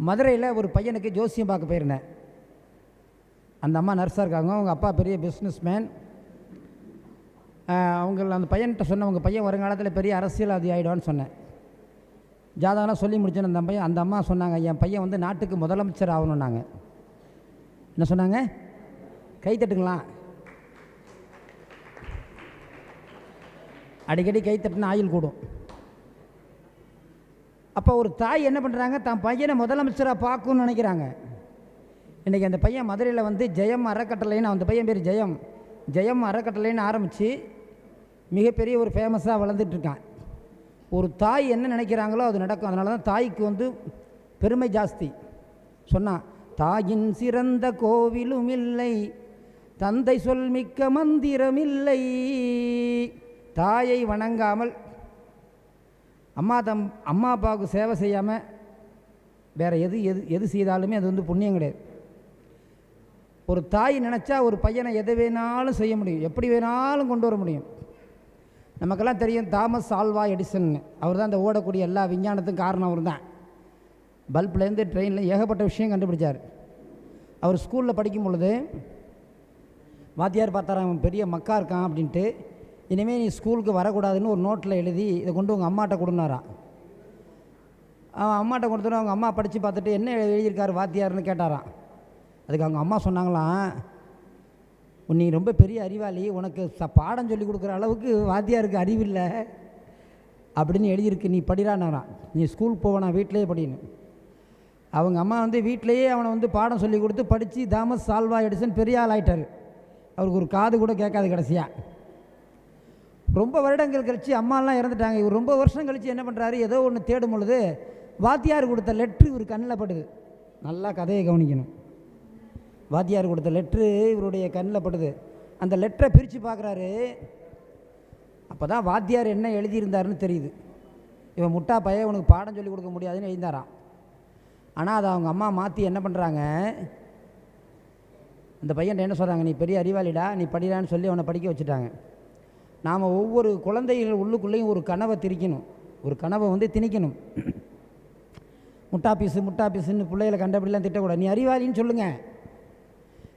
மதுரையில் ஒரு பையனுக்கு ஜோசியம் பார்க்க போயிருந்தேன். அந்த அம்மா நர்ஸாக இருக்காங்க, அவங்க அப்பா பெரிய பிஸ்னஸ் மேன். அந்த பையன்கிட்ட சொன்ன, உங்கள் பையன் வருங்காலத்தில் பெரிய அரசியல்வாதி ஆகிடுவான்னு சொன்னேன். ஜாதகம்லாம் சொல்லி முடிச்சேன்னு அந்த அம்மா சொன்னாங்க, என் பையன் வந்து நாட்டுக்கு முதலமைச்சர் ஆகணுன்னாங்க. என்ன சொன்னாங்க? கைத்தட்டுங்களா? அடிக்கடி கைத்தட்டுனா ஆயுள் கூடும். அப்போ ஒரு தாய் என்ன பண்ணுறாங்க, தான் பையனை முதலமைச்சராக பார்க்கணும்னு நினைக்கிறாங்க. இன்றைக்கி அந்த பையன் மதுரையில் வந்து ஜெயம் அறக்கட்டளைன்னு, அந்த பையன் பேர் ஜெயம் அறக்கட்டளைன்னு ஆரம்பித்து மிகப்பெரிய ஒரு ஃபேமஸாக வளர்ந்துட்டுருக்கான். ஒரு தாய் என்ன நினைக்கிறாங்களோ அது நடக்கும். அதனால தான் தாய்க்கு வந்து பெருமை ஜாஸ்தி. சொன்னான், தாயின் சிறந்த கோவிலும் இல்லை, தந்தை சொல் மிக்க மந்திரம் இல்லை. தாயை வணங்காமல், அம்மா அப்பாவுக்கு சேவை செய்யாமல் வேறு எது செய்தாலுமே அது வந்து புண்ணியம் கிடையாது. ஒரு தாய் நினச்சா ஒரு பையனை எதை வேணாலும் செய்ய முடியும், எப்படி வேணாலும் கொண்டு வர முடியும். நமக்கெல்லாம் தெரியும் தாமஸ் ஆல்வா எடிசன், அவர் தான் இந்த ஓடக்கூடிய எல்லா விஞ்ஞானத்துக்கும் காரணம். அவர் தான் பல்ப்லேருந்து ட்ரெயினில் ஏகப்பட்ட விஷயம் கண்டுபிடிச்சார். அவர் ஸ்கூலில் படிக்கும் பொழுது வாத்தியார் பார்த்தாரா, அவன் பெரிய மக்கா இருக்கான் அப்படின்ட்டு, இனிமேல் நீ ஸ்கூலுக்கு வரக்கூடாதுன்னு ஒரு நோட்டில் எழுதி இதை கொண்டு உங்கள் அம்மாட்ட கொடுனாரான். அவன் அம்மாட்ட கொடுத்துட்டு அவங்க அம்மா படித்து பார்த்துட்டு என்ன எழுதியிருக்காரு வாத்தியார்னு கேட்டாரான். அதுக்கு அவங்க அம்மா சொன்னாங்களாம், நீ ரொம்ப பெரிய அறிவாளி, உனக்கு பாடம் சொல்லி கொடுக்குற அளவுக்கு வாத்தியாருக்கு அறிவில்லை அப்படின்னு எழுதியிருக்கு, நீ படிடானாரான். நீ ஸ்கூல் போவனா, வீட்டிலேயே படின்னு. அவங்க அம்மா வந்து வீட்டிலையே அவனை வந்து பாடம் சொல்லி கொடுத்து படித்து தாமஸ் ஆல்வா எடிசன் பெரிய ஆள் ஆகிட்டார். அவருக்கு ஒரு காது கூட கேட்காது கடைசியாக. ரொம்ப வருடங்கள் கழித்து அம்மாலாம் இறந்துட்டாங்க. இவர் ரொம்ப வருஷம் கழித்து என்ன பண்ணுறாரு, ஏதோ ஒன்று தேடும் பொழுது வாத்தியார் கொடுத்த லெட்ரு இவர் கண்ணில் படுது. நல்லா கதையை கவனிக்கணும். வாத்தியார் கொடுத்த லெட்ரு இவருடைய கண்ணில் படுது. அந்த லெட்டரை பிரித்து பார்க்குறாரு. அப்போ தான் வாத்தியார் என்ன எழுதியிருந்தாருன்னு தெரியுது. இவன் முட்டா பையன், உனக்கு பாடம் சொல்லி கொடுக்க முடியாதுன்னு எழுந்தாரான். ஆனால் அதை அவங்க அம்மா மாற்றி என்ன பண்ணுறாங்க, அந்த பையன் என்ன சொல்கிறாங்க, நீ பெரிய அறிவாளிடா, நீ படிடான்னு சொல்லி அவனை படிக்க வச்சுட்டாங்க. நாம் ஒவ்வொரு குழந்தைகள் உள்ளுக்குள்ளேயும் ஒரு கனவை திரிக்கணும், ஒரு கனவை வந்து திணிக்கணும். முட்டா பீஸுன்னு பிள்ளைகளை கண்டபடிலாம் திட்டக்கூடாது. நீ அறிவாளின்னு சொல்லுங்கள்,